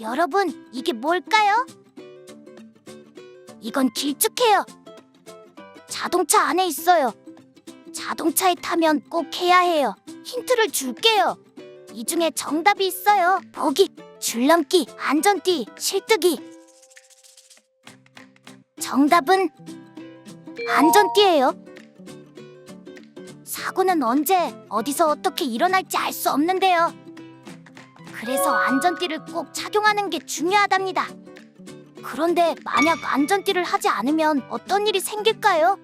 여러분, 이게 뭘까요? 이건 길쭉해요. 자동차 안에 있어요. 자동차에 타면 꼭 해야 해요. 힌트를 줄게요. 이 중에 정답이 있어요. 보기, 줄넘기, 안전띠, 실뜨기. 정답은 안전띠예요. 사고는 언제, 어디서 어떻게 일어날지 알 수 없는데요. 그래서 안전띠를 꼭 착용하는 게 중요하답니다. 그런데 만약 안전띠를 하지 않으면 어떤 일이 생길까요?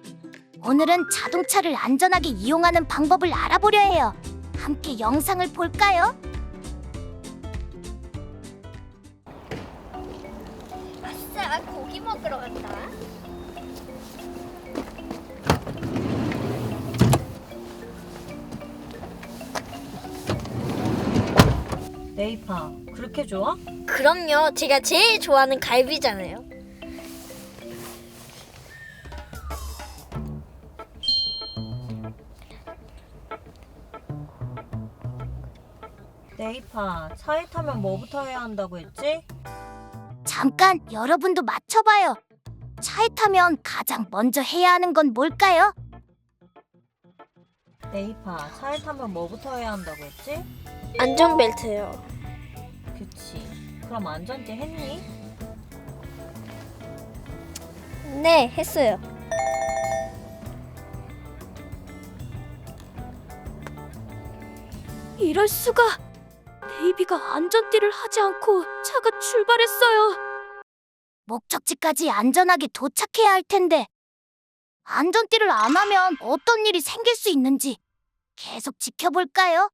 오늘은 자동차를 안전하게 이용하는 방법을 알아보려 해요. 함께 영상을 볼까요? 아싸, 고기 먹으러 간다. 네이파, 그렇게 좋아? 그럼요, 제가 제일 좋아하는 갈비잖아요. 네이파, 차에 타면 뭐부터 해야 한다고 했지? 잠깐 여러분도 맞춰봐요. 차에 타면 가장 먼저 해야 하는 건 뭘까요? 네이파, 차에 타면 뭐부터 해야 한다고 했지? 안전벨트요. 그치. 그럼 안전띠 했니? 네, 했어요. 이럴 수가. 네이비가 안전띠를 하지 않고 차가 출발했어요. 목적지까지 안전하게 도착해야 할 텐데 안전띠를 안 하면 어떤 일이 생길 수 있는지 계속 지켜볼까요?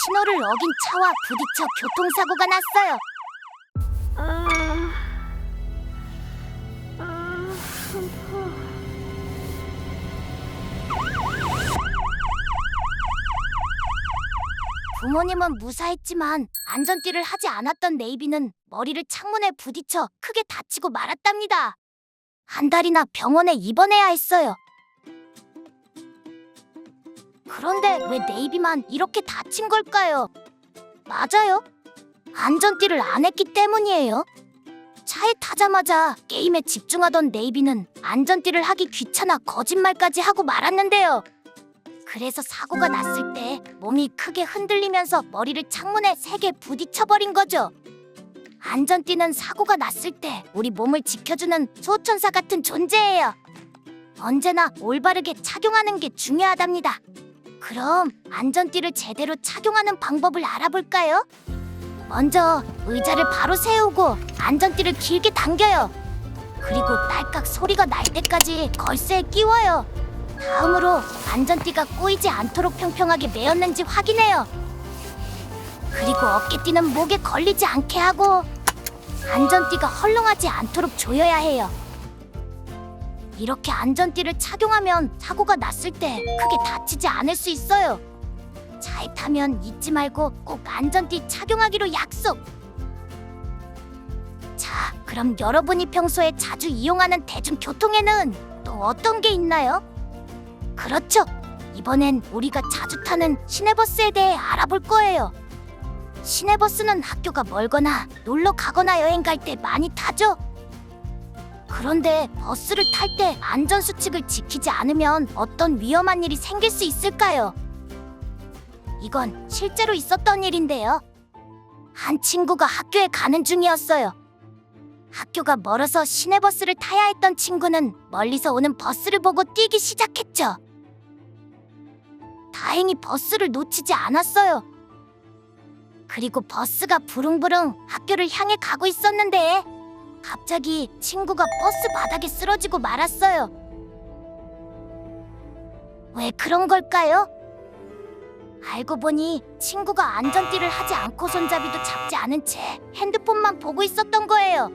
신호를 어긴 차와 부딪혀 교통사고가 났어요. 부모님은 무사했지만 안전띠를 하지 않았던 네이비는 머리를 창문에 부딪혀 크게 다치고 말았답니다. 한 달이나 병원에 입원해야 했어요. 그런데 왜 네이비만 이렇게 다친 걸까요? 맞아요. 안전띠를 안 했기 때문이에요. 차에 타자마자 게임에 집중하던 네이비는 안전띠를 하기 귀찮아 거짓말까지 하고 말았는데요. 그래서 사고가 났을 때 몸이 크게 흔들리면서 머리를 창문에 세게 부딪혀버린 거죠. 안전띠는 사고가 났을 때 우리 몸을 지켜주는 소천사 같은 존재예요. 언제나 올바르게 착용하는 게 중요하답니다. 그럼 안전띠를 제대로 착용하는 방법을 알아볼까요? 먼저 의자를 바로 세우고 안전띠를 길게 당겨요. 그리고 딸깍 소리가 날 때까지 걸쇠에 끼워요. 다음으로 안전띠가 꼬이지 않도록 평평하게 매었는지 확인해요. 그리고 어깨띠는 목에 걸리지 않게 하고 안전띠가 헐렁하지 않도록 조여야 해요. 이렇게 안전띠를 착용하면 사고가 났을 때 크게 다치지 않을 수 있어요. 차에 타면 잊지 말고 꼭 안전띠 착용하기로 약속! 자, 그럼 여러분이 평소에 자주 이용하는 대중교통에는 또 어떤 게 있나요? 그렇죠! 이번엔 우리가 자주 타는 시내버스에 대해 알아볼 거예요. 시내버스는 학교가 멀거나 놀러 가거나 여행 갈 때 많이 타죠? 그런데 버스를 탈 때 안전수칙을 지키지 않으면 어떤 위험한 일이 생길 수 있을까요? 이건 실제로 있었던 일인데요. 한 친구가 학교에 가는 중이었어요. 학교가 멀어서 시내버스를 타야 했던 친구는 멀리서 오는 버스를 보고 뛰기 시작했죠. 다행히 버스를 놓치지 않았어요. 그리고 버스가 부릉부릉 학교를 향해 가고 있었는데 갑자기 친구가 버스 바닥에 쓰러지고 말았어요. 왜 그런 걸까요? 알고 보니 친구가 안전띠를 하지 않고 손잡이도 잡지 않은 채 핸드폰만 보고 있었던 거예요.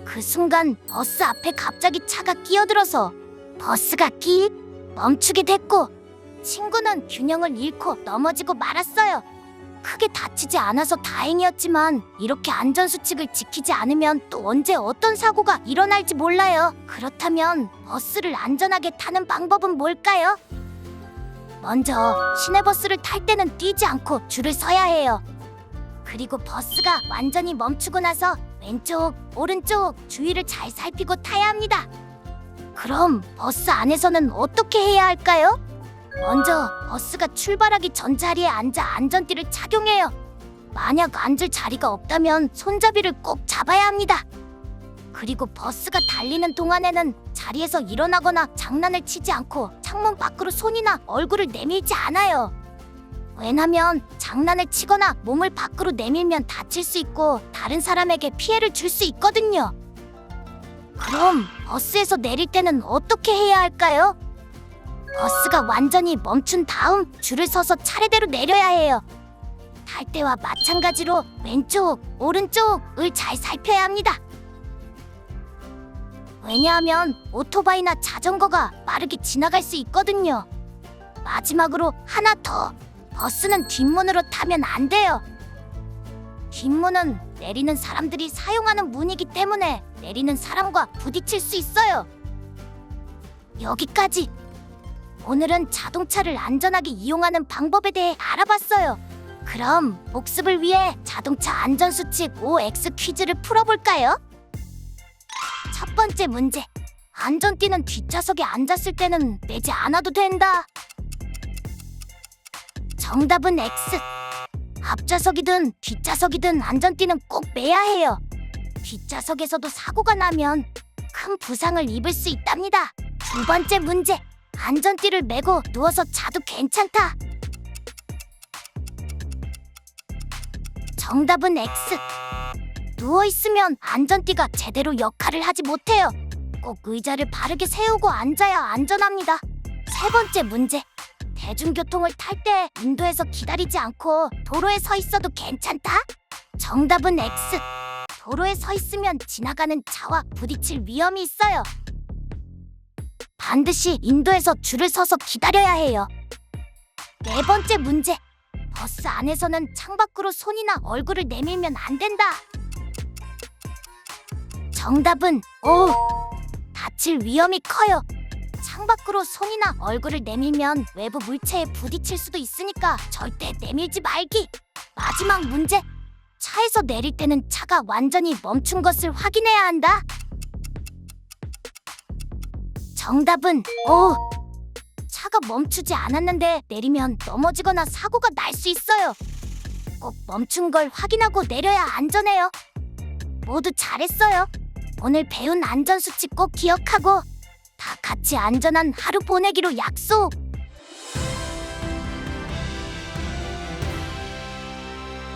그 순간 버스 앞에 갑자기 차가 끼어들어서 버스가 멈추게 됐고 친구는 균형을 잃고 넘어지고 말았어요. 크게 다치지 않아서 다행이었지만 이렇게 안전수칙을 지키지 않으면 또 언제 어떤 사고가 일어날지 몰라요. 그렇다면 버스를 안전하게 타는 방법은 뭘까요? 먼저 시내버스를 탈 때는 뛰지 않고 줄을 서야 해요. 그리고 버스가 완전히 멈추고 나서 왼쪽, 오른쪽 주위를 잘 살피고 타야 합니다. 그럼 버스 안에서는 어떻게 해야 할까요? 먼저 버스가 출발하기 전 자리에 앉아 안전띠를 착용해요. 만약 앉을 자리가 없다면 손잡이를 꼭 잡아야 합니다. 그리고 버스가 달리는 동안에는 자리에서 일어나거나 장난을 치지 않고 창문 밖으로 손이나 얼굴을 내밀지 않아요. 왜냐면 장난을 치거나 몸을 밖으로 내밀면 다칠 수 있고 다른 사람에게 피해를 줄 수 있거든요. 그럼 버스에서 내릴 때는 어떻게 해야 할까요? 버스가 완전히 멈춘 다음 줄을 서서 차례대로 내려야 해요. 탈 때와 마찬가지로 왼쪽, 오른쪽을 잘 살펴야 합니다. 왜냐하면 오토바이나 자전거가 빠르게 지나갈 수 있거든요. 마지막으로 하나 더. 버스는 뒷문으로 타면 안 돼요. 뒷문은 내리는 사람들이 사용하는 문이기 때문에 내리는 사람과 부딪힐 수 있어요. 여기까지. 오늘은 자동차를 안전하게 이용하는 방법에 대해 알아봤어요. 그럼 복습을 위해 자동차 안전수칙 OX 퀴즈를 풀어볼까요? 첫 번째 문제. 안전띠는 뒷좌석에 앉았을 때는 매지 않아도 된다. 정답은 X. 앞좌석이든 뒷좌석이든 안전띠는 꼭 매야 해요. 뒷좌석에서도 사고가 나면 큰 부상을 입을 수 있답니다. 두 번째 문제. 안전띠를 매고 누워서 자도 괜찮다. 정답은 X. 누워있으면 안전띠가 제대로 역할을 하지 못해요. 꼭 의자를 바르게 세우고 앉아야 안전합니다. 세 번째 문제. 대중교통을 탈 때 인도에서 기다리지 않고 도로에 서 있어도 괜찮다? 정답은 X. 도로에 서 있으면 지나가는 차와 부딪힐 위험이 있어요. 반드시 인도에서 줄을 서서 기다려야 해요. 네 번째 문제. 버스 안에서는 창밖으로 손이나 얼굴을 내밀면 안 된다. 정답은 O. 다칠 위험이 커요. 창밖으로 손이나 얼굴을 내밀면 외부 물체에 부딪힐 수도 있으니까 절대 내밀지 말기. 마지막 문제. 차에서 내릴 때는 차가 완전히 멈춘 것을 확인해야 한다. 정답은 O. 차가 멈추지 않았는데 내리면 넘어지거나 사고가 날 수 있어요. 꼭 멈춘 걸 확인하고 내려야 안전해요. 모두 잘했어요. 오늘 배운 안전수칙 꼭 기억하고 다 같이 안전한 하루 보내기로 약속!